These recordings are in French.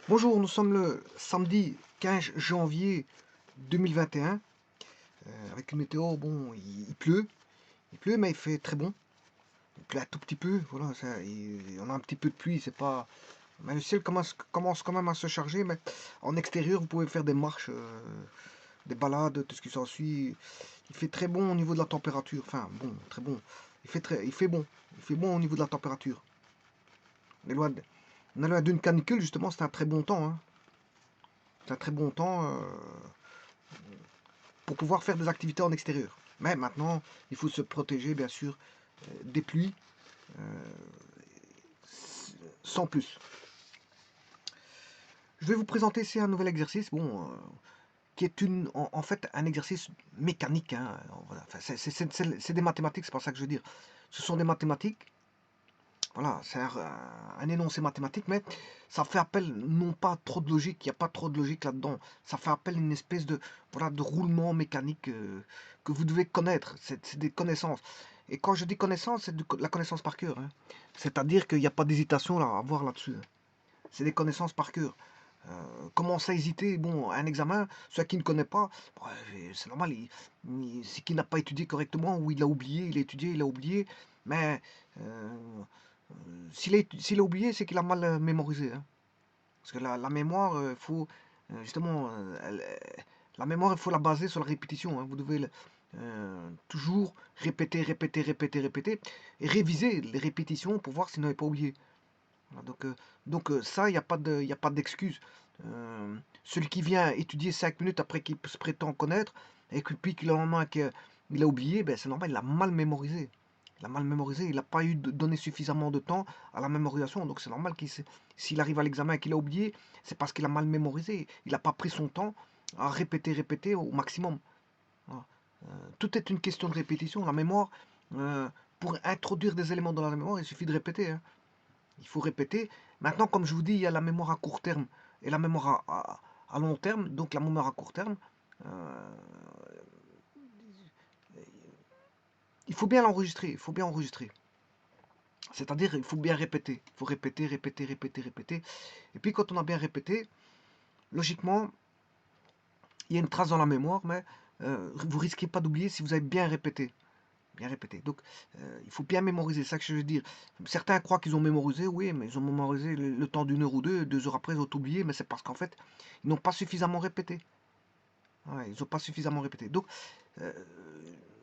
Bonjour, nous sommes le samedi 15 janvier 2021, avec une météo, bon, il pleut, mais il fait très bon. Il pleut un tout petit peu, voilà, on a un petit peu de pluie, c'est pas... Mais le ciel commence quand même à se charger, mais en extérieur, vous pouvez faire des marches, des balades, tout ce qui s'ensuit. Il fait très bon au niveau de la température, enfin, bon, très bon. Il fait bon au niveau de la température. On est loin d'une canicule, justement, c'est un très bon temps, hein. C'est un très bon temps. Pour pouvoir faire des activités en extérieur. Mais maintenant, il faut se protéger, bien sûr, des pluies, sans plus. Je vais vous présenter ici un nouvel exercice, bon, qui est en fait un exercice mécanique, hein. Voilà. Enfin, c'est des mathématiques, c'est pas ça que je veux dire. Ce sont des mathématiques, voilà, c'est un énoncé mathématique, mais ça fait appel non pas trop de logique, il n'y a pas trop de logique là-dedans. Ça fait appel à une espèce de, voilà, de roulement mécanique que vous devez connaître. C'est des connaissances. Et quand je dis connaissance, c'est de la connaissance par cœur, hein. C'est-à-dire qu'il n'y a pas d'hésitation là, à avoir là-dessus, hein. C'est des connaissances par cœur. Commence à hésiter, bon, un examen, celui qui ne connaît pas, c'est normal, c'est qu'il n'a pas étudié correctement, ou il a oublié, il a étudié, il a oublié, mais s'il a oublié, c'est qu'il a mal mémorisé, hein. Parce que la mémoire, faut justement, la mémoire, il faut la baser sur la répétition, hein. Vous devez toujours répéter, répéter, répéter, répéter, et réviser les répétitions pour voir s'il n'avait pas oublié. Voilà, donc ça, il n'y a pas d'excuse. Celui qui vient étudier 5 minutes après qu'il se prétend connaître, et puis que le lendemain qu'il a oublié, ben, c'est normal, il a mal mémorisé. Il a mal mémorisé, il n'a pas eu donné suffisamment de temps à la mémorisation. Donc c'est normal s'il arrive à l'examen et qu'il a oublié, c'est parce qu'il a mal mémorisé. Il n'a pas pris son temps à répéter, répéter au maximum. Voilà. Tout est une question de répétition. La mémoire, pour introduire des éléments dans la mémoire, il suffit de répéter, hein. Il faut répéter. Maintenant, comme je vous dis, il y a la mémoire à court terme et la mémoire à long terme. Donc la mémoire à court terme, euh, il faut bien l'enregistrer. Il faut bien enregistrer. C'est-à-dire, il faut bien répéter. Il faut répéter, répéter, répéter, répéter. Et puis quand on a bien répété, logiquement, il y a une trace dans la mémoire, mais vous risquez pas d'oublier si vous avez bien répété. Bien répété. Donc, il faut bien mémoriser, c'est ça que je veux dire. Certains croient qu'ils ont mémorisé, oui, mais ils ont mémorisé le temps d'une heure ou deux, 2 heures après, ils ont oublié, mais c'est parce qu'en fait, ils n'ont pas suffisamment répété. Ouais, ils n'ont pas suffisamment répété. Donc, euh,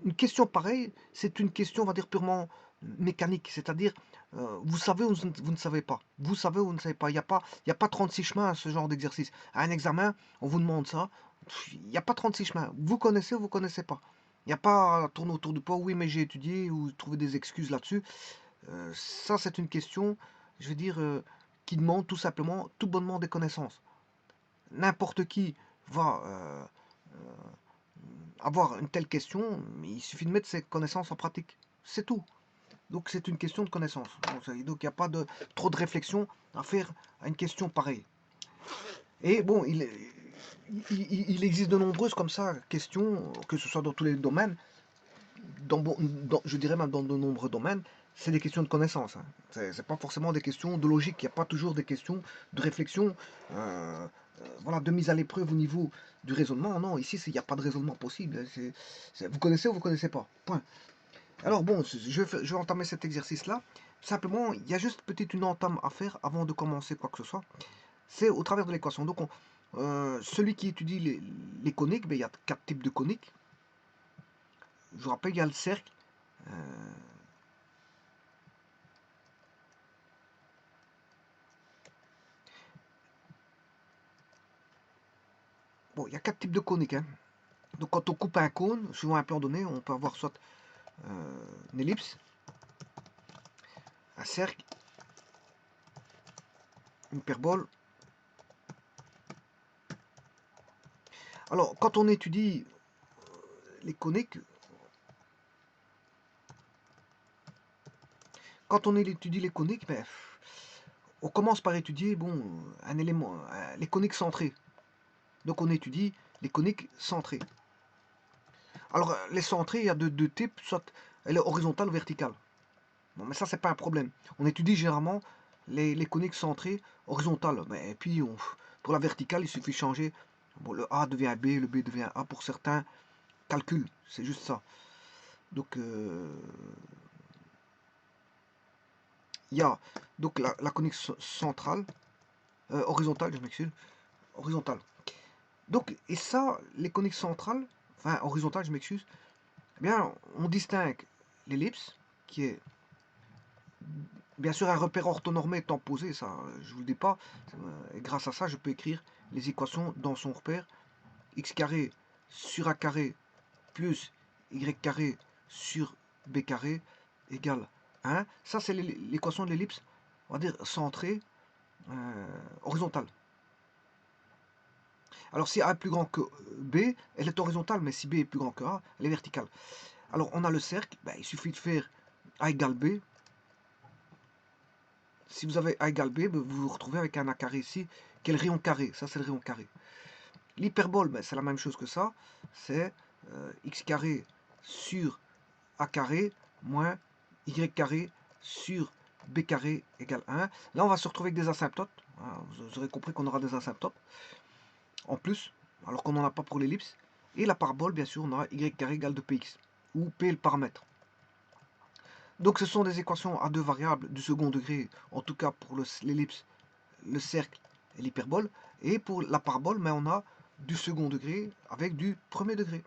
une question pareille, c'est une question, on va dire, purement mécanique. C'est-à-dire, vous savez ou vous ne savez pas. Vous savez ou vous ne savez pas. Il y a pas 36 chemins à ce genre d'exercice. À un examen, on vous demande ça. Il n'y a pas 36 chemins. Vous connaissez ou vous ne connaissez pas. Il n'y a pas à tourner autour du pot. Oui, mais j'ai étudié ou trouver des excuses là-dessus. Ça, c'est une question, je veux dire, qui demande tout simplement, tout bonnement des connaissances. N'importe qui va avoir une telle question, il suffit de mettre ses connaissances en pratique. C'est tout. Donc c'est une question de connaissance. Donc il n'y a pas de trop de réflexion à faire à une question pareille. Et bon, il existe de nombreuses comme ça questions, que ce soit dans tous les domaines, je dirais même dans de nombreux domaines, c'est des questions de connaissance, hein. C'est pas forcément des questions de logique, il n'y a pas toujours des questions de réflexion, voilà, de mise à l'épreuve au niveau du raisonnement. Non, ici, il n'y a pas de raisonnement possible. Vous connaissez ou vous connaissez pas. Point. Alors bon, je vais entamer cet exercice-là. Simplement, il y a juste peut-être une entame à faire avant de commencer quoi que ce soit. C'est au travers de l'équation. Donc, celui qui étudie les coniques, ben, il y a 4 types de coniques. Je vous rappelle, il y a le cercle. Bon, il y a 4 types de coniques, hein. Donc quand on coupe un cône, suivant un plan donné, on peut avoir soit une ellipse, un cercle, une hyperbole. Alors, quand on étudie les coniques, ben, on commence par étudier bon, un élément, les coniques centrées. Donc on étudie les coniques centrées. Alors, les centrées, il y a deux types, soit elle est horizontale ou verticale. Bon, mais ça, c'est pas un problème. On étudie généralement les coniques centrées horizontales. Et puis, pour la verticale, il suffit de changer. Bon, le A devient B, le B devient A pour certains calculs. C'est juste ça. Donc, il y a donc la conique centrale, horizontale, je m'excuse, horizontale. Donc, et ça, les coniques centrales, enfin horizontales, je m'excuse, eh bien, on distingue l'ellipse, qui est bien sûr un repère orthonormé étant posé, ça, je vous le dis pas, et grâce à ça, je peux écrire les équations dans son repère, x carré sur a carré plus y carré sur b carré égale 1. Ça, c'est l'équation de l'ellipse, on va dire centrée, horizontale. Alors si A est plus grand que B, elle est horizontale, mais si B est plus grand que A, elle est verticale. Alors on a le cercle, il suffit de faire A égale B. Si vous avez A égale B, vous vous retrouvez avec un A carré ici, qui est le rayon carré. Ça, c'est le rayon carré. L'hyperbole, c'est la même chose que ça. C'est x carré sur A carré moins y carré sur b carré égale 1. Là, on va se retrouver avec des asymptotes. Vous aurez compris qu'on aura des asymptotes en plus, alors qu'on n'en a pas pour l'ellipse. Et la parabole, bien sûr, on aura y carré égale 2px, où p est le paramètre. Donc ce sont des équations à deux variables du second degré, en tout cas pour l'ellipse, le cercle et l'hyperbole. Et pour la parabole, mais on a du second degré avec du premier degré.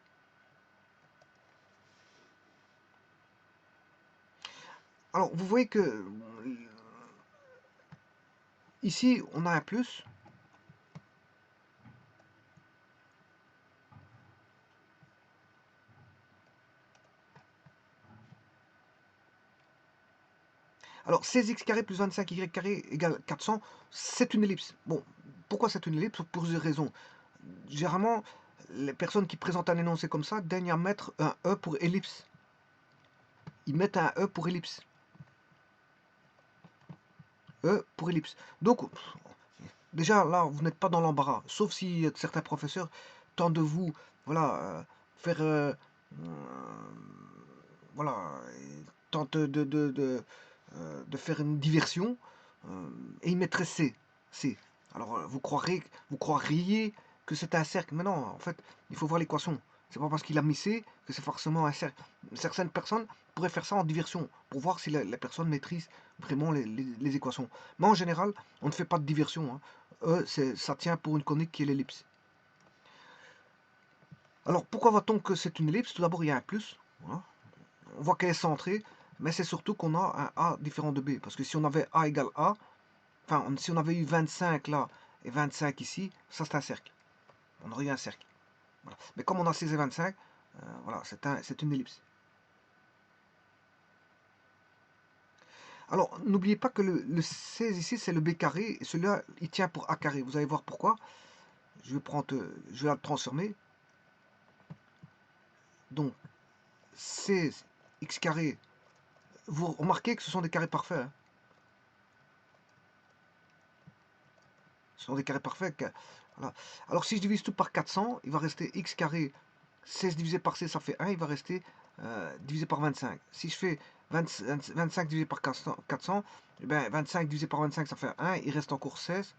Alors vous voyez que ici on a un plus. Alors 16x carré plus 25y carré égale 400, c'est une ellipse. Bon, pourquoi c'est une ellipse? Pour plusieurs raisons. Généralement, les personnes qui présentent un énoncé comme ça daignent à mettre un E pour ellipse. Ils mettent un E pour ellipse. E pour ellipse. Donc, déjà là, vous n'êtes pas dans l'embarras. Sauf si certains professeurs tentent de vous, voilà, faire, voilà, tentent de faire une diversion et ils mettraient C. C. Alors, vous croiriez que c'est un cercle. Mais non, en fait, il faut voir l'équation. C'est pas parce qu'il a mis C que c'est forcément un cercle. Certaines personnes pourraient faire ça en diversion pour voir si la personne maîtrise vraiment les équations. Mais en général, on ne fait pas de diversion. Hein. Ça tient pour une conique qui est l'ellipse. Alors, pourquoi voit-on que c'est une ellipse? Tout d'abord, il y a un plus. Voilà. On voit qu'elle est centrée, mais c'est surtout qu'on a un A différent de B. Parce que si on avait A égale A, enfin, si on avait eu 25 là et 25 ici, ça c'est un cercle. On aurait eu un cercle. Voilà. Mais comme on a 16 et 25, voilà, c'est une ellipse. Alors, n'oubliez pas que le 16 ici, c'est le B carré, et celui-là, il tient pour A carré. Vous allez voir pourquoi. Je vais la transformer. Donc, 16 x carré, vous remarquez que ce sont des carrés parfaits. Hein. Ce sont des carrés parfaits. Voilà. Alors, si je divise tout par 400, il va rester x carré. 16 divisé par c, ça fait 1. Il va rester divisé par 25. Si je fais 25 divisé par 400, eh bien, 25 divisé par 25, ça fait 1. Il reste encore 16.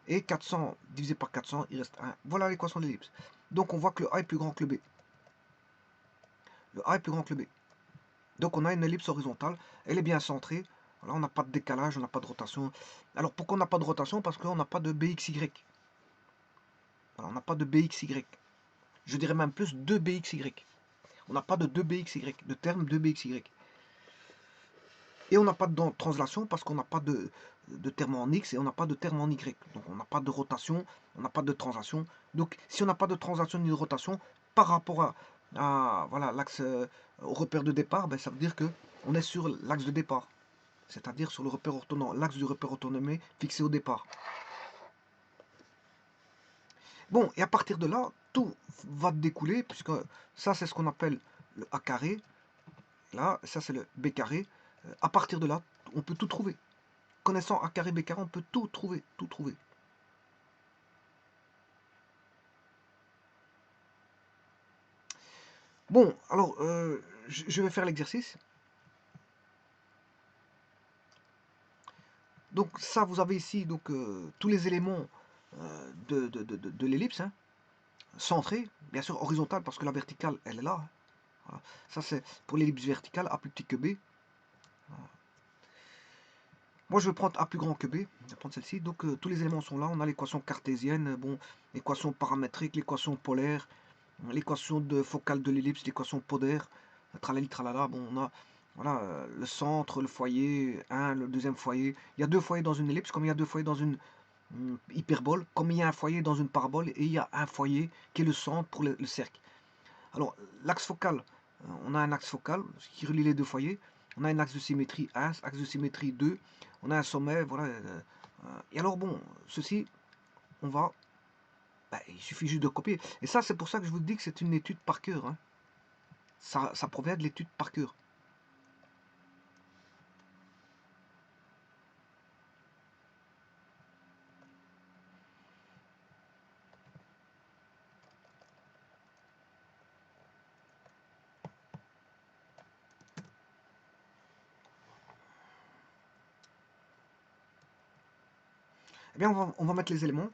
Et 400 divisé par 400, il reste 1. Voilà l'équation de l'ellipse. Donc, on voit que le A est plus grand que le B. Le A est plus grand que le B. Donc, on a une ellipse horizontale. Elle est bien centrée. Voilà, on n'a pas de décalage, on n'a pas de rotation. Alors, pourquoi on n'a pas de rotation? Parce qu'on n'a pas de BXY. Voilà, on n'a pas de BXY. Je dirais même plus 2BXY. On n'a pas de 2BXY, de terme 2BXY. Et on n'a pas de translation parce qu'on n'a pas de terme en X et on n'a pas de terme en Y. Donc on n'a pas de rotation, on n'a pas de translation. Donc si on n'a pas de translation ni de rotation par rapport à voilà, l'axe au repère de départ, ça veut dire qu'on est sur l'axe de départ. C'est-à-dire sur le repère l'axe du repère orthonormé fixé au départ. Bon, et à partir de là, tout va découler, puisque ça c'est ce qu'on appelle le A carré. Là, ça c'est le B carré. À partir de là, on peut tout trouver. Connaissant A carré, B carré, on peut tout trouver, tout trouver. Bon, alors, je vais faire l'exercice. Donc ça, vous avez ici donc tous les éléments de l'ellipse, hein, centrés, bien sûr horizontale parce que la verticale, elle est là. Hein. Voilà. Ça, c'est pour l'ellipse verticale, A plus petit que B. Voilà. Moi, je vais prendre A plus grand que B. Je vais prendre celle-ci. Donc, tous les éléments sont là. On a l'équation cartésienne, bon, l'équation paramétrique, l'équation polaire, l'équation de focale de l'ellipse, l'équation polaire, tralali, tralala. Bon, on a voilà, le centre, le foyer, le deuxième foyer. Il y a deux foyers dans une ellipse, comme il y a deux foyers dans une hyperbole, comme il y a un foyer dans une parabole, et il y a un foyer qui est le centre pour le cercle. Alors, l'axe focal, on a un axe focal qui relie les deux foyers. On a un axe de symétrie 1, axe de symétrie 2. On a un sommet, voilà. Et alors, bon, ceci, on va... il suffit juste de copier. Et ça, c'est pour ça que je vous dis que c'est une étude par cœur. Hein. Ça provient de l'étude par cœur. Eh bien, on va mettre les éléments.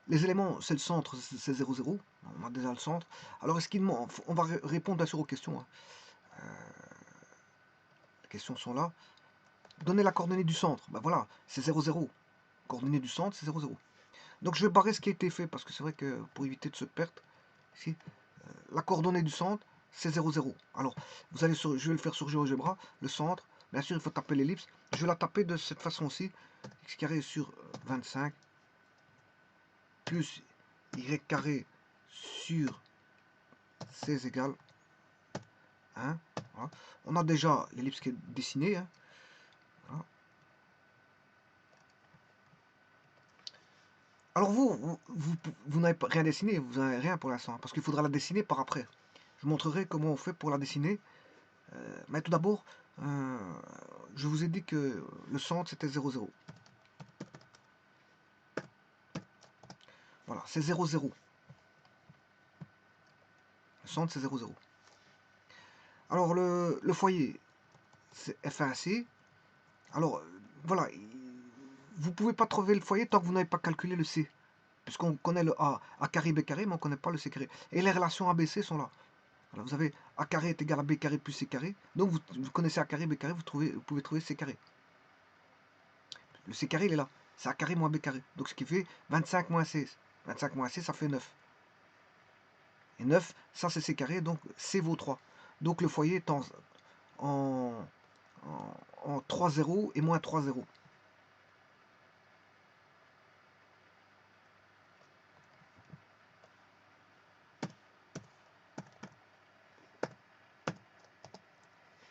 Les éléments, c'est le centre, c'est 0, 0. On a déjà le centre. Alors, est-ce qu'il manque... On va répondre bien sûr aux questions. Hein. Les questions sont là. Donner la coordonnée du centre. Ben voilà, c'est 0, 0. Coordonnée du centre, c'est 0, 0. Donc, je vais barrer ce qui a été fait, parce que c'est vrai que pour éviter de se perdre, ici, la coordonnée du centre, c'est 0, 0. Alors, je vais le faire sur GeoGebra, le centre. Bien sûr, il faut taper l'ellipse. Je vais la taper de cette façon-ci. X carré sur 25 plus y carré sur 16 égale 1. Voilà. On a déjà l'ellipse qui est dessinée. Hein. Voilà. Alors vous n'avez rien dessiné, vous n'avez rien pour l'instant, parce qu'il faudra la dessiner par après. Je vous montrerai comment on fait pour la dessiner. Mais tout d'abord, je vous ai dit que le centre c'était 0, 0. Voilà, c'est 0, 0. Le centre c'est 0, 0. Alors le foyer, c'est F1C. Alors voilà, vous ne pouvez pas trouver le foyer tant que vous n'avez pas calculé le C. Puisqu'on connaît le A carré, B carré, mais on ne connaît pas le C carré. Et les relations ABC sont là. Voilà, vous avez A carré est égal à B carré plus C carré. Donc vous connaissez A carré, B carré, vous pouvez trouver C carré. Le C carré, il est là. C'est A carré moins B carré. Donc ce qui fait 25 moins 16. 25 moins 16, ça fait 9. Et 9, ça c'est C carré, donc C vaut 3. Donc le foyer est en 3 0 et moins 3 0.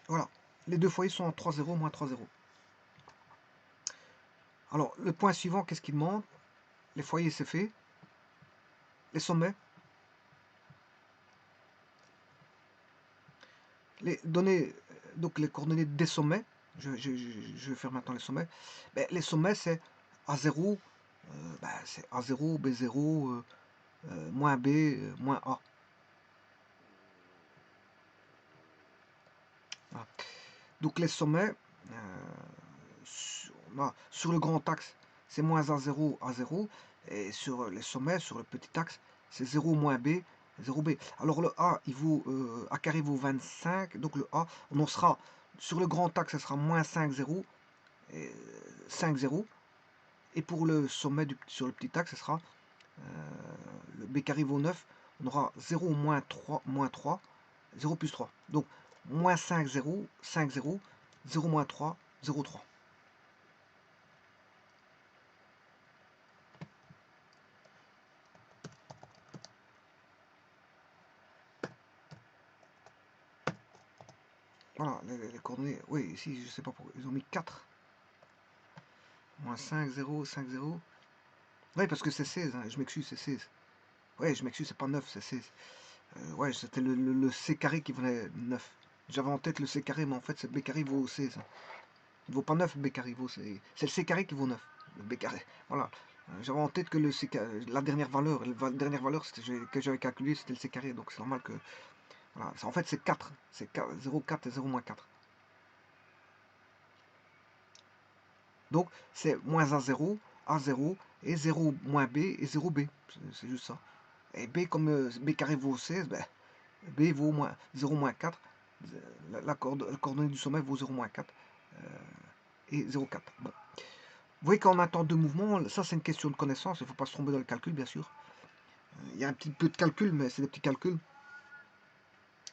Voilà. Les deux foyers sont en 3 0 moins 3 0. Alors, le point suivant, qu'est-ce qu'il demande? Les foyers, c'est fait. Les sommets. Les données, donc les coordonnées des sommets. Je vais faire maintenant les sommets. Ben, les sommets, c'est A0, c'est A0, B0, moins B, moins A. Voilà. Donc les sommets, sur le grand axe, c'est moins A0, A0. Et sur les sommets, sur le petit axe, c'est 0 moins B, 0B. Alors le A, il vaut, A carré vaut 25. Donc le A, on en sera, sur le grand axe, ça sera moins 5, 0. Et 5, 0. Et pour le sommet sur le petit axe, ce sera le B carré vaut 9. On aura 0 moins 3, 0 plus 3. Donc moins 5, 0, 5, 0, 0 moins 3, 0, 3. Voilà, les coordonnées. Oui, ici, je sais pas pourquoi. Ils ont mis 4. Moins 5, 0, 5, 0. Oui, parce que c'est 16. Hein, je m'excuse, c'est 16. Oui, je m'excuse, c'est pas 9, c'est 16. Ouais, c'était le C carré qui venait 9. J'avais en tête le C carré, mais en fait, c'est B carré vaut 16. Hein. Il vaut pas 9, B carré vaut. C'est le C carré qui vaut 9. Le B carré. Voilà. J'avais en tête que la dernière valeur, que j'avais calculée, c'était le C carré. Donc c'est normal que. Voilà. En fait, c'est 4. C'est 0, 4 et 0 moins 4. Donc, c'est moins A0 et 0 moins B et 0B. C'est juste ça. Et B comme B carré vaut 16, ben, B vaut 0 moins 4. La coordonnée du sommet vaut 0 moins 4 et 0,4. Bon. Vous voyez qu'en un temps de mouvement, ça c'est une question de connaissance, il ne faut pas se tromper dans le calcul, bien sûr. Il y a un petit peu de calcul, mais c'est des petits calculs.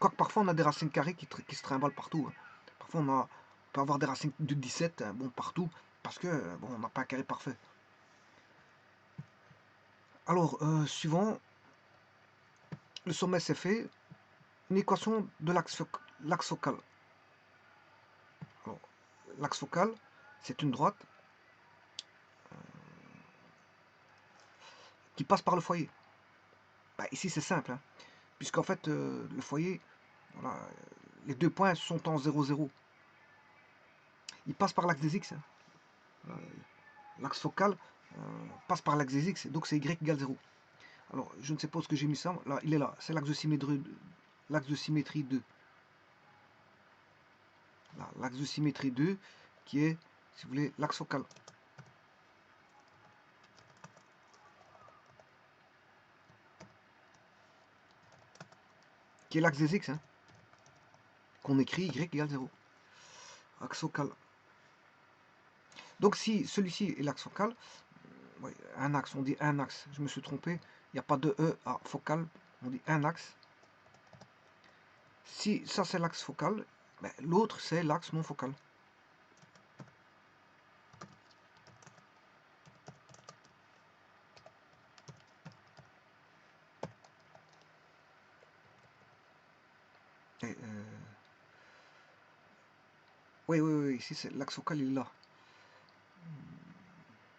Quoique parfois on a des racines carrées qui se trimballent partout. Hein. Parfois on peut avoir des racines de 17 hein, bon, partout, parce que bon, on n'a pas un carré parfait. Alors, suivant, le sommet c'est fait, une équation de l'axe focal. L'axe focal, c'est une droite qui passe par le foyer. Bah, ici c'est simple, hein, puisqu'en fait le foyer, voilà, les deux points sont en 0, 0. Il passe par l'axe des x. Hein. L'axe focal passe par l'axe des x, donc c'est y égale 0. Alors, je ne sais pas où ce que j'ai mis ça. Là, il est là. C'est l'axe de symétrie 2. L'axe de symétrie 2, qui est, si vous voulez, l'axe focal. Qui est l'axe des x, hein, qu'on écrit y égale 0. Axe focal. Donc, si celui-ci est l'axe focal, un axe, on dit un axe. Je me suis trompé. Il n'y a pas de E à focal. On dit un axe. Si ça, c'est l'axe focal, ben, l'autre, c'est l'axe non focal. Et, oui, ici, c'est l'axe focal, il est là.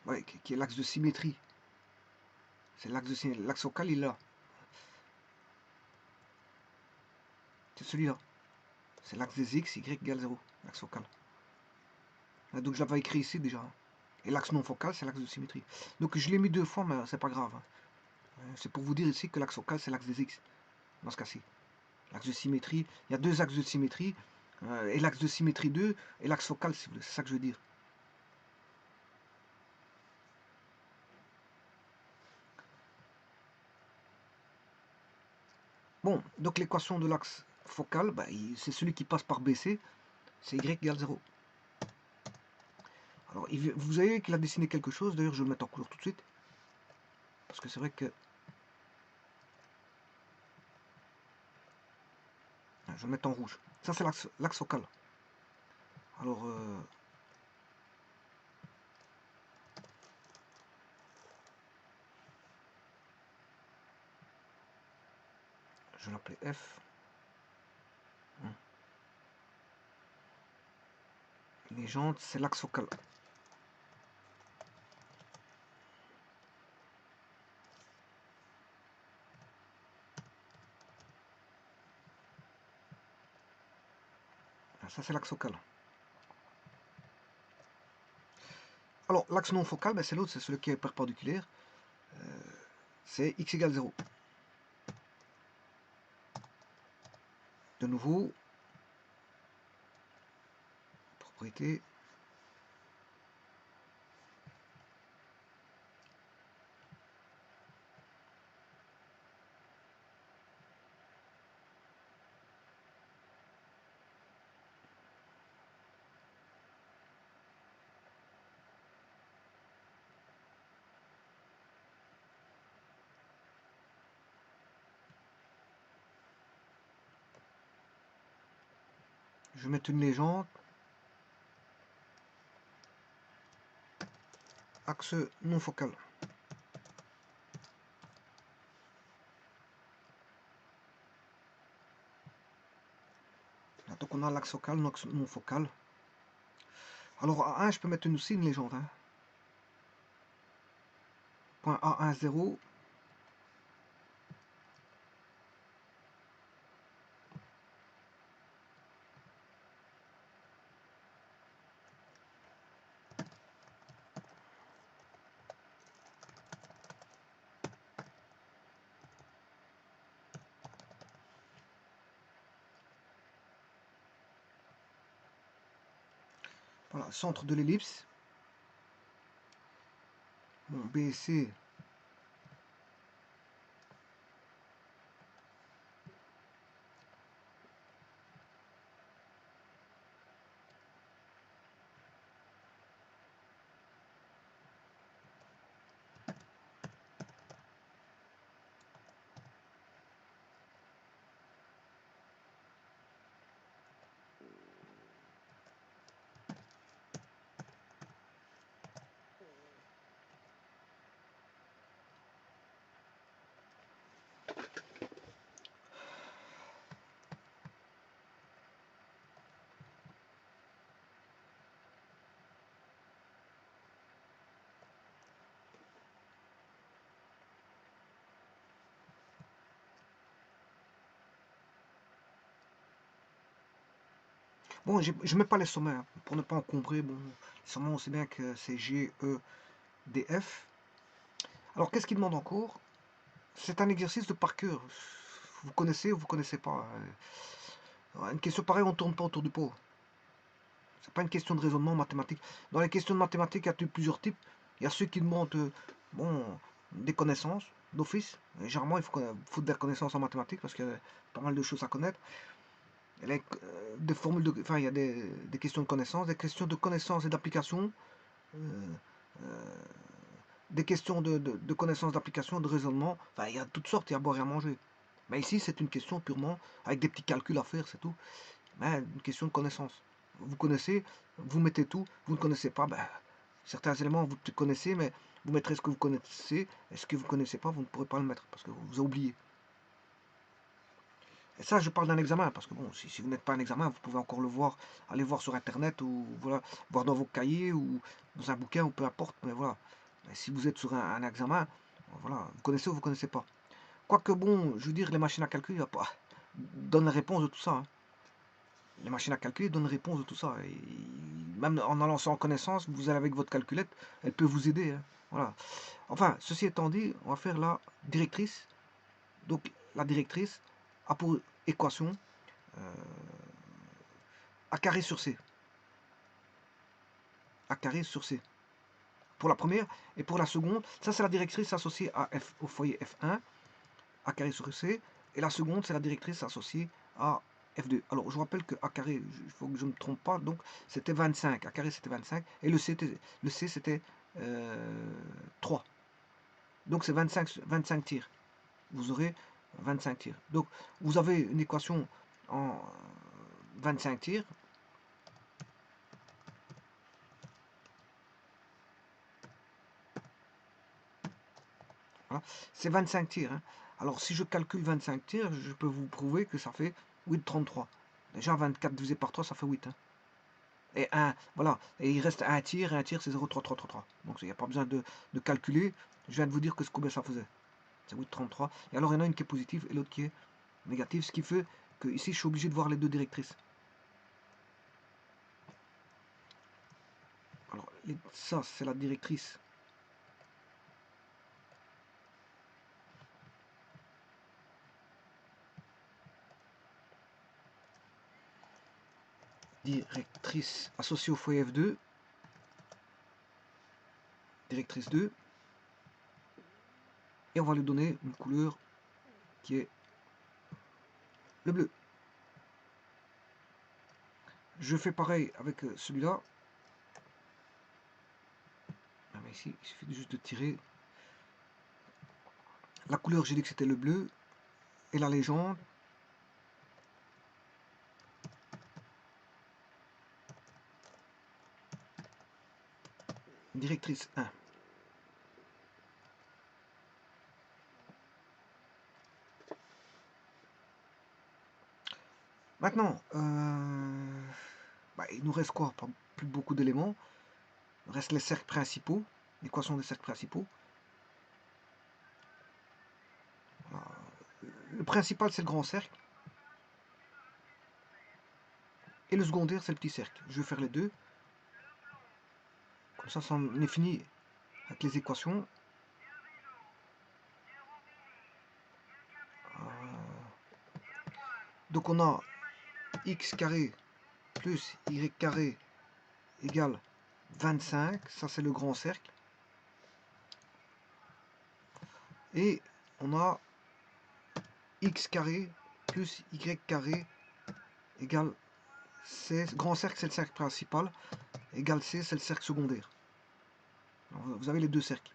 Ouais, qui est l'axe de symétrie. C'est l'axe focal, il est là. C'est celui-là. C'est l'axe des x, y égale 0, l'axe focal. Donc je l'avais écrit ici déjà. Et l'axe non focal, c'est l'axe de symétrie. Donc je l'ai mis deux fois, mais c'est pas grave. C'est pour vous dire ici que l'axe focal, c'est l'axe des x. Dans ce cas-ci. L'axe de symétrie, il y a deux axes de symétrie. Et l'axe de symétrie 2 et l'axe focal, c'est ça que je veux dire. Bon, donc l'équation de l'axe focal, bah, c'est celui qui passe par BC, c'est y égale 0. Alors, vous avez qu'il a dessiné quelque chose, d'ailleurs je vais le mettre en couleur tout de suite, parce que c'est vrai que... Je vais le mettre en rouge. Ça c'est l'axe focal. Alors, je vais l'appeler F. Les jantes, c'est l'axe focal. Ça, c'est l'axe focal. Alors, l'axe non focal, ben, c'est l'autre, c'est celui qui est perpendiculaire. C'est x égale 0. De nouveau, propriété. Je vais mettre une légende. Axe non focal. Là, donc on a l'axe focal, l'axe non focal. Alors à 1, je peux mettre aussi une légende. Hein. Point A1, 0. Voilà, centre de l'ellipse. BC Bon, je ne mets pas les sommets hein, pour ne pas encombrer. Bon, les sommets, on sait bien que c'est G, E, D, F. Alors, qu'est-ce qu'il demande encore? C'est un exercice de par cœur. Vous connaissez ou vous connaissez pas. Une question pareille, on ne tourne pas autour du pot. C'est pas une question de raisonnement mathématique. Dans les questions de mathématiques, il y a plusieurs types. Il y a ceux qui demandent bon, des connaissances d'office. Généralement, il faut des connaissances en mathématiques parce qu'il y a pas mal de choses à connaître. Des formules enfin, il y a des questions de connaissances, des questions de connaissances et d'application, des questions de connaissances d'application, de raisonnement. Enfin, il y a toutes sortes, il y a à boire et à manger. Mais ici, c'est une question purement avec des petits calculs à faire, c'est tout. Mais une question de connaissance. Vous connaissez, vous mettez tout. Vous ne connaissez pas, ben, certains éléments vous connaissez, mais vous mettrez ce que vous connaissez. Et ce que vous ne connaissez pas, vous ne pourrez pas le mettre parce que vous avez oublié. Et ça, je parle d'un examen, parce que bon, si vous n'êtes pas un examen, vous pouvez encore le voir, aller voir sur Internet, ou voilà, voir dans vos cahiers, ou dans un bouquin, ou peu importe, mais voilà. Et si vous êtes sur un examen, voilà, vous connaissez ou vous ne connaissez pas. Quoique bon, je veux dire, les machines à calcul, donnent la réponse de tout ça. Hein. Les machines à calculer donnent réponse de tout ça. Et même en allant sans connaissance, vous allez avec votre calculette, elle peut vous aider. Hein. Voilà. Enfin, ceci étant dit, on va faire la directrice. Donc, la directrice a pour équation A carré sur C. A carré sur C. Pour la première. Et pour la seconde, ça c'est la directrice associée à F, au foyer F1. A carré sur C. Et la seconde, c'est la directrice associée à F2. Alors, je vous rappelle que A carré, il faut que je ne me trompe pas, donc c'était 25. A carré, c'était 25. Et le C, c'était 3. Donc, c'est 25 tirs. Vous aurez 25 tirs. Donc, vous avez une équation en 25 tirs. Voilà. C'est 25 tirs. Hein. Alors, si je calcule 25 tirs, je peux vous prouver que ça fait 8,33. Déjà, 24 divisé par 3, ça fait 8. Hein. Et 1, voilà. Et il reste un tir, et un tir, c'est 0,3333. Donc, il n'y a pas besoin de calculer. Je viens de vous dire que combien ça faisait. C'est 8,33. Et alors, il y en a une qui est positive et l'autre qui est négative. Ce qui fait que ici, je suis obligé de voir les deux directrices. Alors, ça, c'est la directrice. Directrice associée au foyer F2. Directrice 2. Et on va lui donner une couleur qui est le bleu. Je fais pareil avec celui-là. Ah, mais ici, il suffit juste de tirer. La couleur, j'ai dit que c'était le bleu. Et la légende. Directrice 1. Maintenant, il nous reste quoi? Pas plus beaucoup d'éléments. Il reste les cercles principaux, l'équation des cercles principaux. Voilà. Le principal, c'est le grand cercle. Et le secondaire, c'est le petit cercle. Je vais faire les deux. Comme ça, on est fini avec les équations. Donc on a x carré plus y carré égale 25. Ça, c'est le grand cercle. Et on a x carré plus y carré égale C. Grand cercle, c'est le cercle principal. Égale C, c'est le cercle secondaire. Alors, vous avez les deux cercles.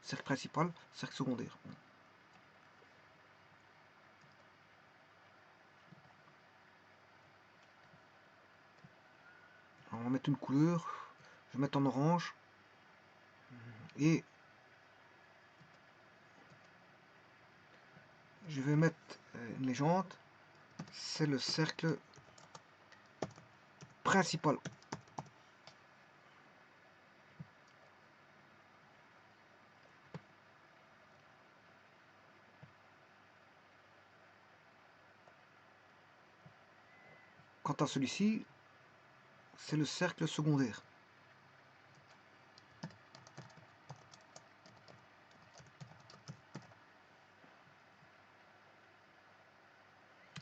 Cercle principal, cercle secondaire. Alors, on va mettre une couleur. Je vais mettre en orange. Et je vais mettre une légende. C'est le cercle principal. Quant à celui-ci, c'est le cercle secondaire.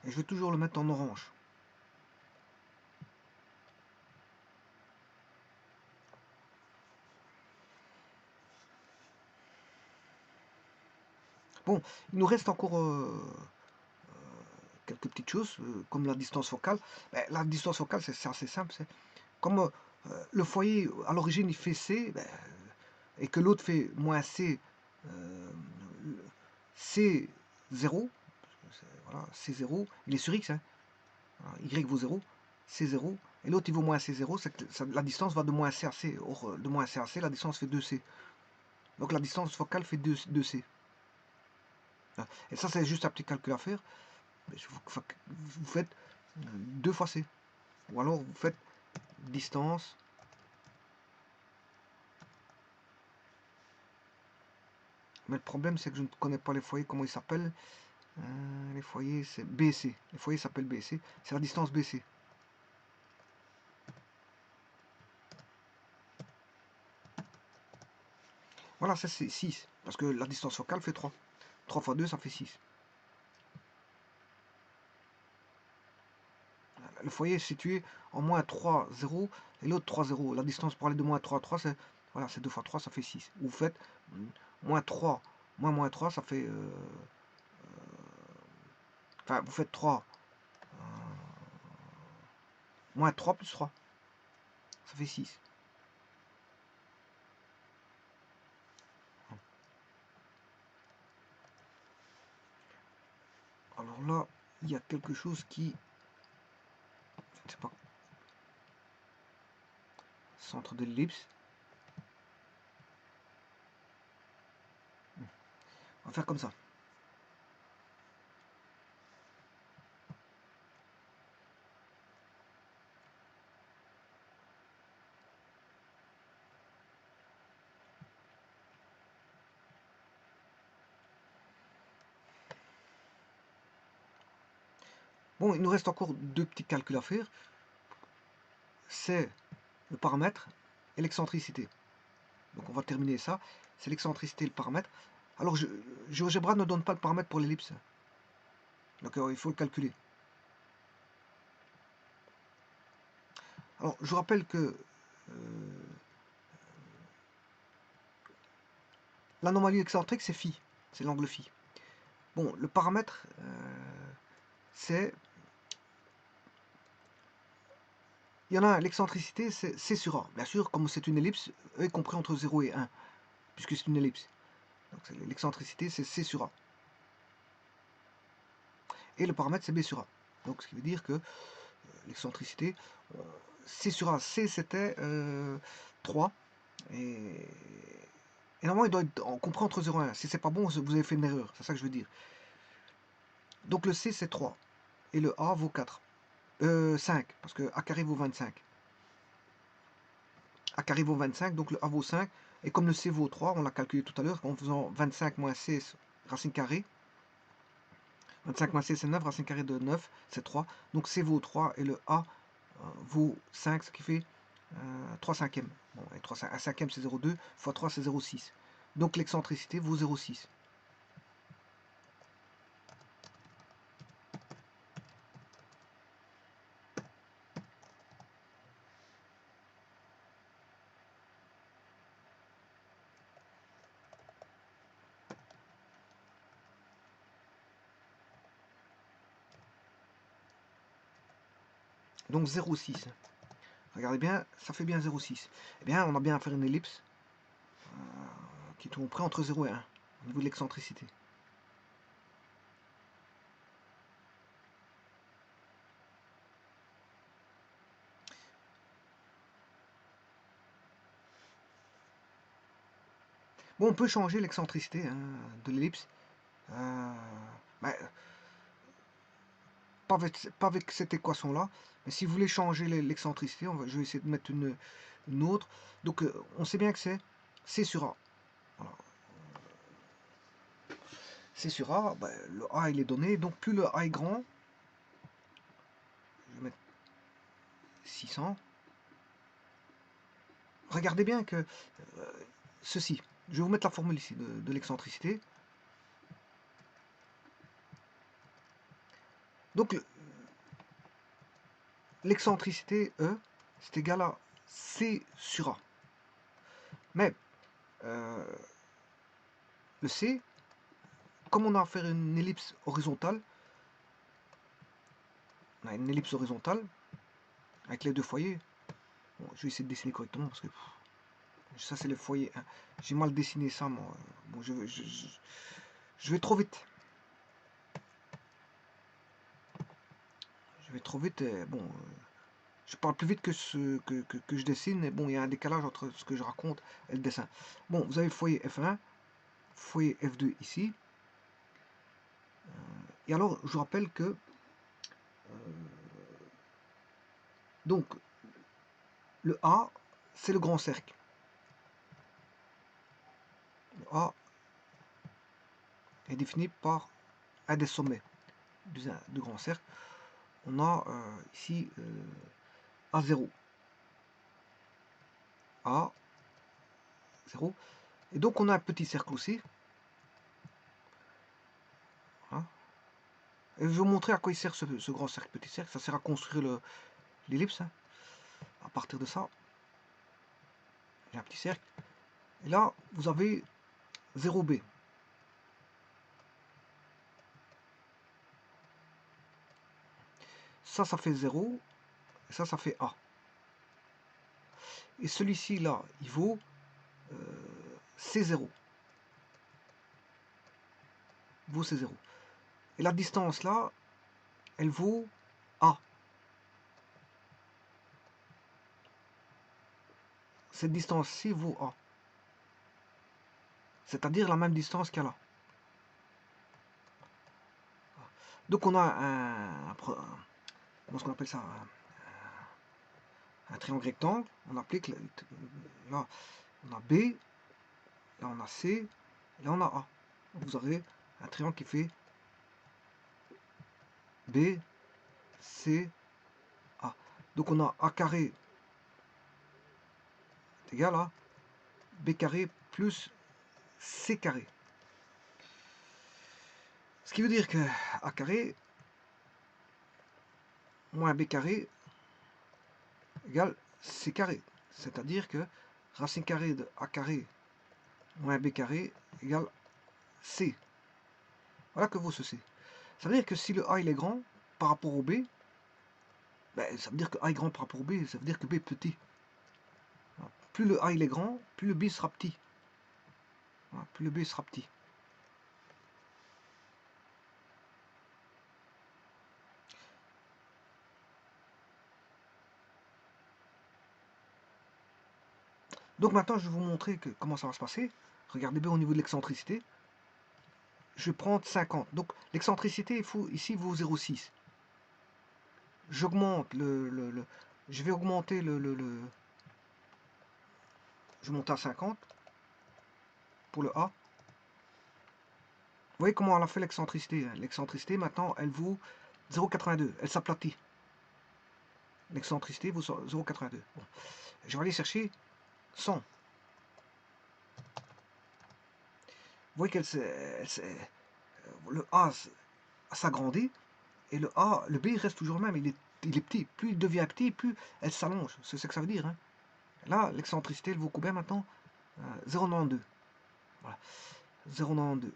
Et je vais toujours le mettre en orange. Bon, il nous reste encore quelques petites choses, comme la distance focale. Ben, la distance focale, c'est assez simple. Comme le foyer, à l'origine, il fait C, ben, et que l'autre fait moins C, C0, voilà, C0, il est sur X, hein, Y vaut 0, C0, et l'autre il vaut moins C0, c'est que la distance va de moins C à C. Or, de moins C à C, la distance fait 2C. Donc la distance focale fait 2C. Et ça, c'est juste un petit calcul à faire. Vous faites 2 fois C. Ou alors vous faites distance mais le problème c'est que je ne connais pas les foyers, comment ils s'appellent. Les foyers c'est BC. Les foyers s'appellent BC. C'est la distance BC. Voilà, ça c'est 6. Parce que la distance focale fait 3. 3 fois 2 ça fait 6. Le foyer est situé en moins 3, 0 et l'autre 3, 0. La distance pour aller de moins 3 à 3, c'est voilà, 2 fois 3, ça fait 6. Vous faites moins 3, moins 3, ça fait... enfin, vous faites 3, moins 3 plus 3, ça fait 6. Alors là, il y a quelque chose qui... je ne sais pas. Centre de l'ellipse. On va faire comme ça. Bon, il nous reste encore deux petits calculs à faire. C'est le paramètre et l'excentricité. Donc on va terminer ça. C'est l'excentricité et le paramètre. Alors GeoGebra ne donne pas le paramètre pour l'ellipse. Donc il faut le calculer. Alors je vous rappelle que l'anomalie excentrique c'est phi. C'est l'angle phi. Bon, le paramètre c'est... il y en a un, l'excentricité c'est C sur A. Bien sûr, comme c'est une ellipse, E est compris entre 0 et 1. Puisque c'est une ellipse. Donc l'excentricité c'est C sur A. Et le paramètre c'est B sur A. Donc ce qui veut dire que l'excentricité, C sur A, C c'était 3. Et normalement il doit être compris entre 0 et 1. Si c'est pas bon, vous avez fait une erreur. C'est ça que je veux dire. Donc le C c'est 3. Et le A vaut 4. 5. Parce que A carré vaut 25. A carré vaut 25, donc le A vaut 5. Et comme le C vaut 3, on l'a calculé tout à l'heure en faisant 25 moins C racine carrée. 25 moins C c'est 9, racine carrée de 9 c'est 3. Donc C vaut 3 et le A vaut 5, ce qui fait 3 cinquièmes. Bon, et 3, 1 cinquième c'est 0,2, fois 3 c'est 0,6. Donc l'excentricité vaut 0,6. Donc 0,6. Regardez bien, ça fait bien 0,6. Eh bien, on a bien à faire une ellipse qui tourne près entre 0 et 1 au niveau de l'excentricité. Bon, on peut changer l'excentricité hein, de l'ellipse. Bah, pas avec cette équation-là. Mais si vous voulez changer l'excentricité, je vais essayer de mettre une autre. Donc, on sait bien que c'est C sur A. Voilà. C sur A, bah, le A il est donné. Donc, plus le A est grand, je vais mettre 600. Regardez bien que ceci, je vais vous mettre la formule ici de l'excentricité. Donc, l'excentricité E, c'est égal à C sur A. Mais, le C, comme on a à faire une ellipse horizontale, on a une ellipse horizontale avec les deux foyers. Bon, je vais essayer de dessiner correctement parce que ça c'est le foyer 1. J'ai mal dessiné ça moi. Bon, je vais trop vite. Je vais trop vite. Bon, je parle plus vite que que je dessine. Et bon, il y a un décalage entre ce que je raconte et le dessin. Bon, vous avez le foyer F1, foyer F2 ici. Et alors, je vous rappelle que donc le A, c'est le grand cercle. Le A est défini par un des sommets du grand cercle. On a ici A0. A0. Et donc on a un petit cercle aussi. Hein. Et je vais vous montrer à quoi il sert ce grand cercle, petit cercle. Ça sert à construire l'ellipse. Hein. À partir de ça, j'ai un petit cercle. Et là, vous avez 0B. Ça fait 0. Et ça fait A. Et celui-ci, là, il vaut C0. Il vaut C0. Et la distance, là, elle vaut A. Cette distance-ci vaut A. C'est-à-dire la même distance qu'il y a là. Donc on a comment est-ce qu'on appelle ça, un triangle rectangle. On applique là, on a B, là on a C, là on a A. Donc vous aurez un triangle qui fait B, C, A. Donc on a A carré est égal à B carré plus C carré. Ce qui veut dire que A carré moins B carré égale C carré. C'est-à-dire que racine carrée de A carré moins B carré égale C. Voilà que vaut ce C. Ça veut dire que si le A il est grand par rapport au B, ben, ça veut dire que A est grand par rapport au B, ça veut dire que B est petit. Plus le A il est grand, plus le B sera petit. Voilà, plus le B sera petit. Donc maintenant, je vais vous montrer comment ça va se passer. Regardez bien au niveau de l'excentricité. Je vais prendre 50. Donc l'excentricité, ici, vaut 0,6. J'augmente je vais augmenter je monte à 50 pour le A. Vous voyez comment on a fait l'excentricité. L'excentricité, maintenant, elle vaut 0,82. Elle s'aplatit. L'excentricité vaut 0,82. Bon. Je vais aller chercher 100. Vous voyez le A s'agrandit et le B il reste toujours le même. Il est petit. Plus il devient petit, plus elle s'allonge. C'est ce que ça veut dire. Hein. Là, l'excentricité, elle vaut combien maintenant 0,92. Voilà. 0,92.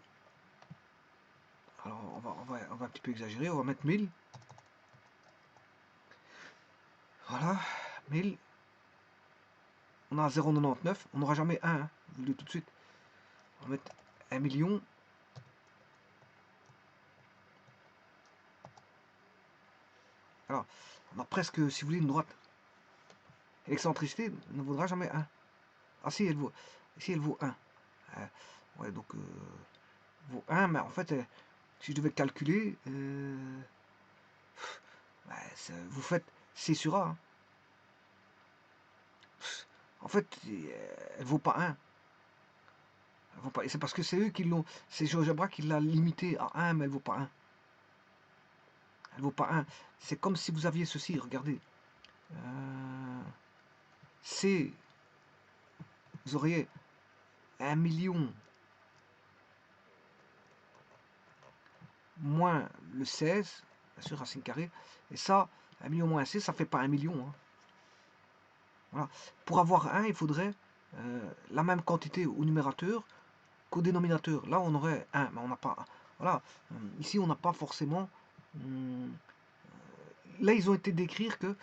Alors, on va un petit peu exagérer. On va mettre 1000. Voilà, 1000. On a 0,99. On n'aura jamais 1, hein, je vous le dis tout de suite. On va mettre 1 million. Alors, on a presque, si vous voulez, une droite. L'excentricité ne vaudra jamais 1. Ah si, elle vaut 1. Ouais, donc, vaut 1, mais en fait, si je devais calculer, vous faites C sur A. Hein. En fait, elle vaut pas 1. C'est parce que c'est eux qui l'ont. C'est GeoGebra qui l'a limité à 1, mais elle vaut pas 1. Elle vaut pas 1. C'est comme si vous aviez ceci, regardez. C, vous auriez 1 million moins le 16, bien sûr, racine carrée. Et ça, 1 million moins C, ça fait pas 1 million. Hein. Voilà. Pour avoir 1, il faudrait la même quantité au numérateur qu'au dénominateur. Là, on aurait 1, mais on n'a pas 1. Voilà. Ici, on n'a pas forcément... là, ils ont été décrire que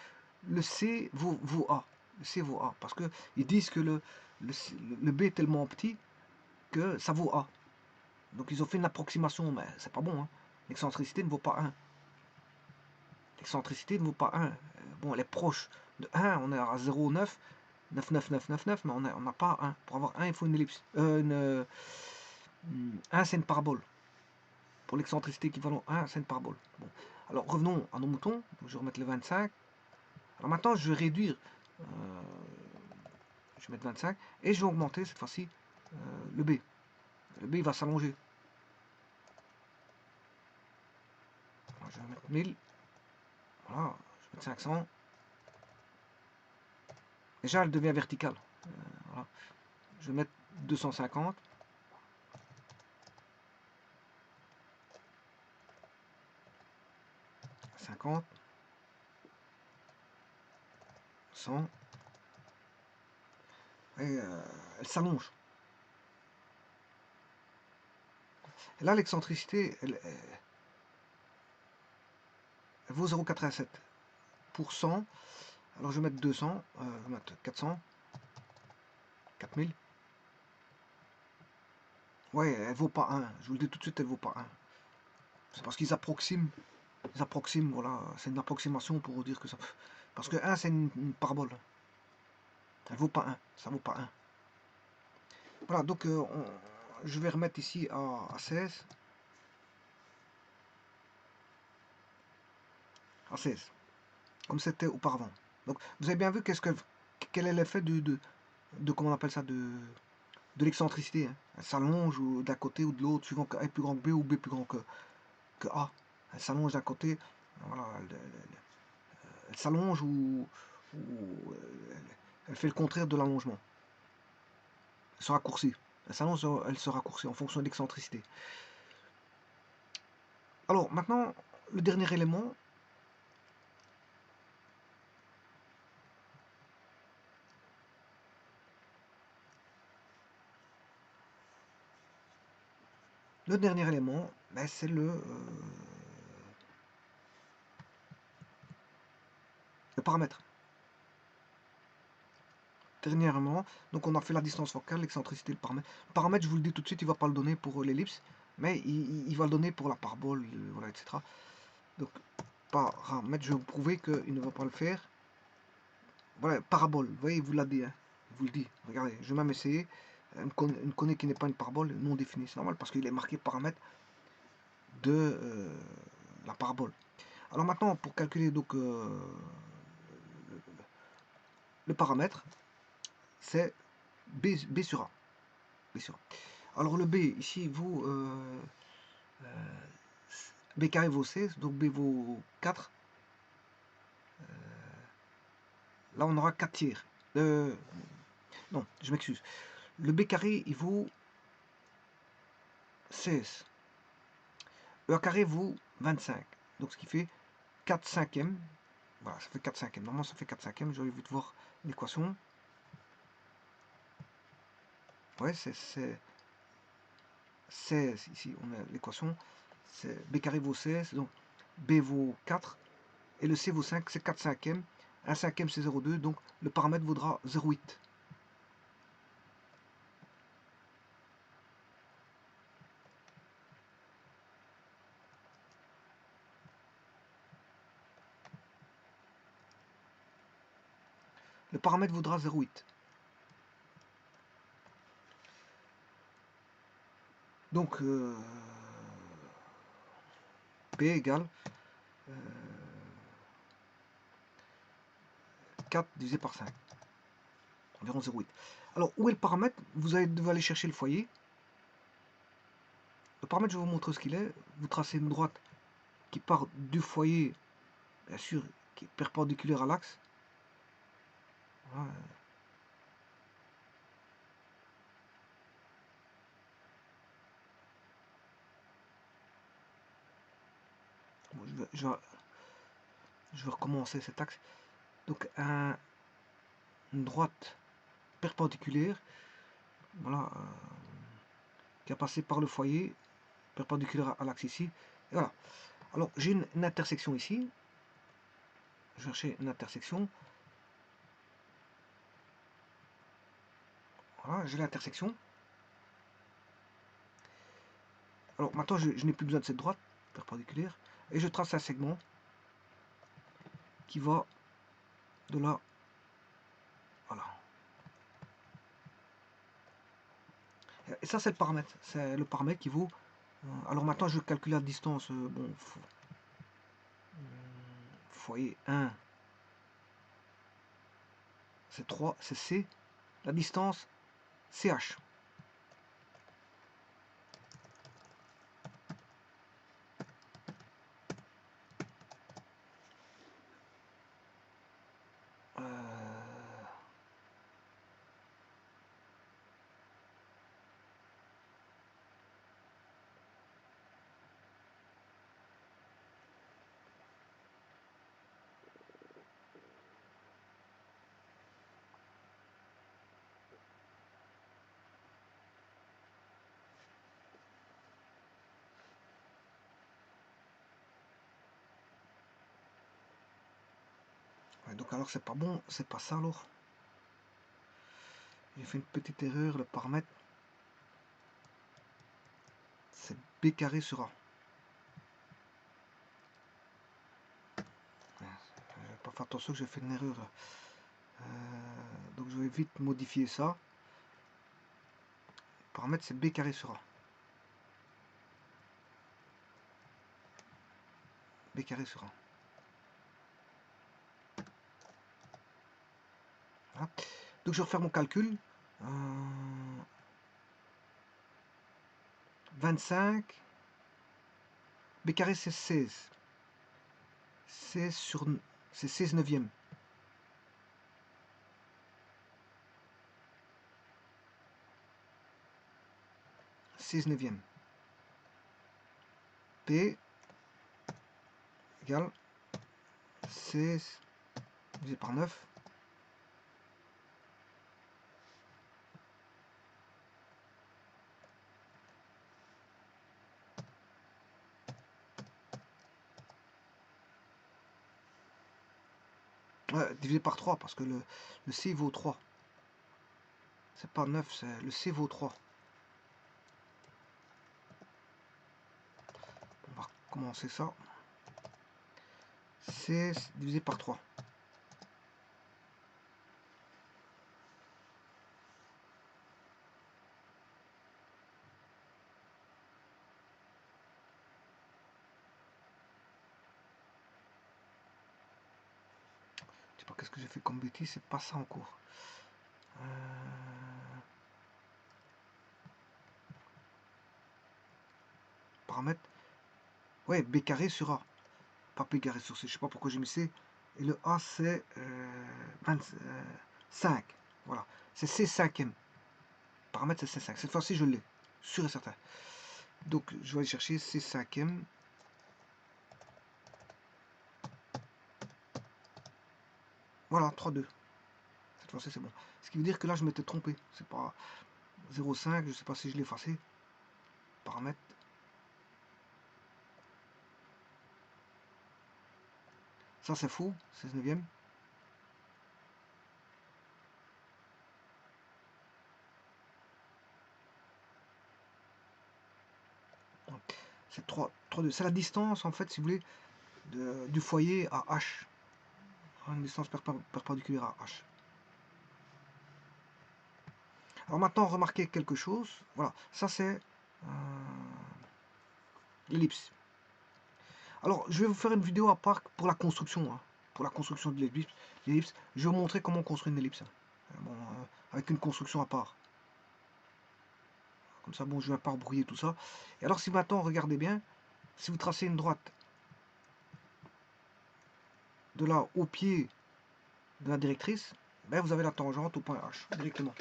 le C vaut A. Le C vaut A. Parce qu'ils disent que le B est tellement petit que ça vaut A. Donc, ils ont fait une approximation, mais c'est pas bon. Hein. L'excentricité ne vaut pas 1. L'excentricité ne vaut pas 1. Bon, elle est proche de 1. On est à 0,9. 99999, mais on n'a pas 1. Pour avoir 1, il faut une ellipse. 1, c'est une parabole. Pour l'excentricité équivalent 1, c'est une parabole. Bon. Alors, revenons à nos moutons. Je vais remettre le 25. Alors maintenant, je vais réduire. Je vais mettre 25. Et je vais augmenter, cette fois-ci, le B. Le B, il va s'allonger. Je vais mettre 1000. Voilà. Je vais mettre 500. Déjà, elle devient verticale. Voilà. Je vais mettre 250. 50. 100. Et elle s'allonge. Et là, l'excentricité, elle vaut 0,87%. Alors, je vais mettre 200. Je vais mettre 400. 4000. Ouais, elle vaut pas 1. Je vous le dis tout de suite, elle vaut pas 1. C'est parce qu'ils approximent. Ils approximent, voilà. C'est une approximation pour dire que ça... Parce que 1, c'est une parabole. Elle vaut pas 1. Ça vaut pas 1. Voilà, donc je vais remettre ici à 16. À 16. Comme c'était auparavant. Donc, vous avez bien vu quel est l'effet de comment on appelle ça, de l'excentricité. Hein. Elle s'allonge d'un côté ou de l'autre, suivant que A est plus grand que B ou B plus grand que A. Elle s'allonge d'un côté, voilà, elle s'allonge ou elle fait le contraire de l'allongement. Elle se raccourcit. Elle s'allonge, elle se raccourcit en fonction de l'excentricité. Alors maintenant, le dernier élément, ben, c'est le paramètre. Dernièrement, donc on a fait la distance focale, l'excentricité, le paramètre. Le paramètre, je vous le dis tout de suite, il ne va pas le donner pour l'ellipse, mais il va le donner pour la parabole, voilà, etc. Donc, paramètre, je vais vous prouver qu'il ne va pas le faire. Voilà, parabole, vous voyez, il vous l'a dit, hein, il vous le dit. Regardez, je vais même essayer. Une connue qui n'est pas une parabole non définie, c'est normal, parce qu'il est marqué paramètre de la parabole. Alors maintenant, pour calculer donc le paramètre, c'est B sur A. B sur A. Alors le B, ici, vaut B carré vaut 16, donc B vaut 4. Là, on aura 4 tiers. Non, je m'excuse. Le B carré, il vaut 16. E A carré vaut 25. Donc, ce qui fait 4 cinquièmes. Voilà, ça fait 4 cinquièmes. Normalement, ça fait 4 cinquièmes. J'aurais vu de voir l'équation. Ouais, c'est 16. Ici, on a l'équation. B carré vaut 16. Donc, B vaut 4. Et le C vaut 5. C'est 4 cinquièmes. 1 cinquième c'est 0,2, donc le paramètre vaudra 0,8. Le paramètre vaudra 0,8. Donc P égale 4 divisé par 5, environ 0,8. Alors, où est le paramètre? Vous devez aller chercher le foyer. Le paramètre, je vais vous montrer ce qu'il est. Vous tracez une droite qui part du foyer, bien sûr, qui est perpendiculaire à l'axe. Voilà. Bon, je vais recommencer cet axe. Donc, une droite perpendiculaire, voilà, qui a passé par le foyer, perpendiculaire à l'axe ici. Et voilà. Alors, j'ai une intersection ici. Je vais chercher une intersection. Voilà, j'ai l'intersection. Alors maintenant, je n'ai plus besoin de cette droite perpendiculaire. Et je trace un segment qui va de là. Voilà. Et ça, c'est le paramètre. C'est le paramètre qui vaut. Alors maintenant, je calcule la distance. Bon, foyer 1, c'est 3, c'est C. La distance, CH. Ouais, donc alors c'est pas bon, c'est pas ça alors. J'ai fait une petite erreur, le paramètre c'est B carré sur A. Je vais pas faire attention que j'ai fait une erreur là. Donc je vais vite modifier ça. Le paramètre c'est B carré sur A. B carré sur A. Voilà. Donc je vais refaire mon calcul. 25. B carré c'est 16. 16 sur... C'est 16 neuvième. P égale 16 divisé par 9. Divisé par 3 parce que le C vaut 3. C'est pas 9, c'est le C vaut 3. On va commencer ça. 16 divisé par 3. Je sais pas qu'est-ce que j'ai fait comme bêtise, c'est pas ça encore. Paramètre. Ouais, B carré sur A. Pas B carré sur C. Je sais pas pourquoi j'ai mis C. Et le A c'est 5. Voilà. C'est C cinquième. Paramètre c'est C5. Cette fois-ci je l'ai. Sûr et certain. Donc je vais aller chercher C cinquième. Voilà, 3,2. Cette fois-ci c'est bon. Ce qui veut dire que là je m'étais trompé. C'est pas 0,5. Je sais pas si je l'ai effacé. Paramètre. Ça c'est faux. 16 neuvième. C'est 3,2. C'est la distance, en fait, si vous voulez, du foyer à H. Une distance perpendiculaire à H. Alors maintenant, remarquez quelque chose. Voilà, ça c'est l'ellipse. Alors, je vais vous faire une vidéo à part pour la construction. Hein, pour la construction de l'ellipse. Je vais vous montrer comment on construit une ellipse. Bon, avec une construction à part. Comme ça, bon, je ne vais pas embrouiller tout ça. Et alors, si maintenant, regardez bien, si vous tracez une droite de là au pied de la directrice, ben, vous avez la tangente au point H, directement.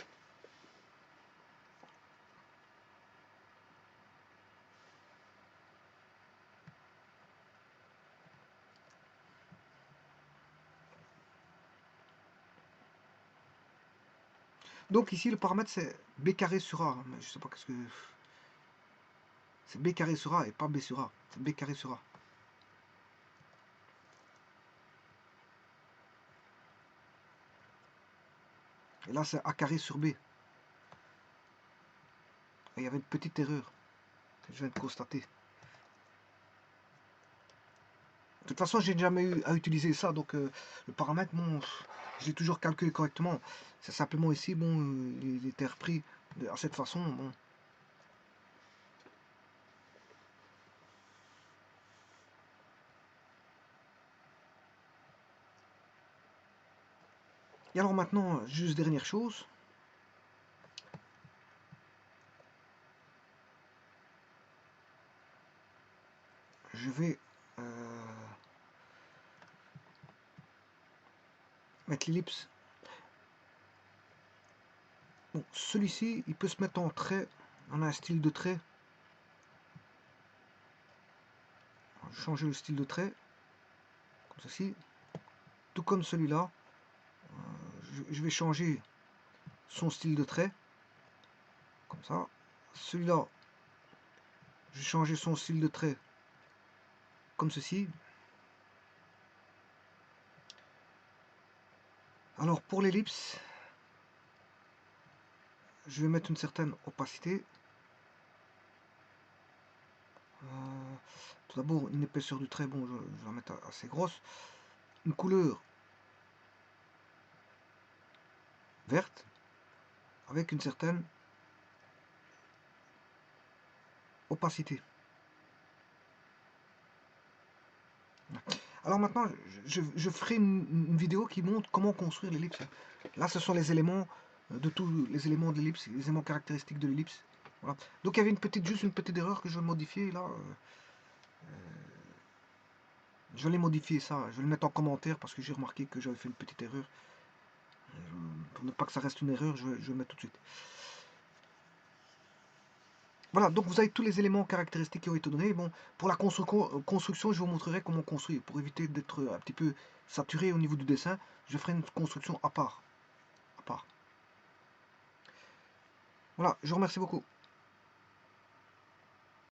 Donc ici, le paramètre, c'est B carré sur A. Mais je sais pas qu'est-ce que... C'est B carré sur A et pas B sur A. C'est B carré sur A. Et là, c'est A carré sur B. Et il y avait une petite erreur que je viens de constater. De toute façon, j'ai jamais eu à utiliser ça, donc le paramètre, bon, j'ai toujours calculé correctement. C'est simplement ici, bon, il était repris à cette façon, bon. Et alors maintenant, juste dernière chose. Je vais mettre l'ellipse. Bon, celui-ci, il peut se mettre en trait. On a un style de trait. Je vais changer le style de trait. Comme ceci. Tout comme celui-là. Je vais changer son style de trait. Comme ça. Celui-là, je vais changer son style de trait. Comme ceci. Alors pour l'ellipse, je vais mettre une certaine opacité. Tout d'abord, une épaisseur du trait, bon, je vais la mettre assez grosse. Une couleur verte avec une certaine opacité. Alors maintenant, je ferai une vidéo qui montre comment construire l'ellipse. Là, ce sont les éléments de tous les éléments de l'ellipse, les éléments caractéristiques de l'ellipse. Voilà. Donc il y avait juste une petite erreur que je vais modifier là. Je vais modifier ça, je vais le mettre en commentaire parce que j'ai remarqué que j'avais fait une petite erreur. Pour ne pas que ça reste une erreur, je vais le mettre tout de suite. Voilà, donc vous avez tous les éléments caractéristiques qui ont été donnés. Bon, pour la construction, je vous montrerai comment construire. Pour éviter d'être un petit peu saturé au niveau du dessin, je ferai une construction à part. Voilà, je vous remercie beaucoup.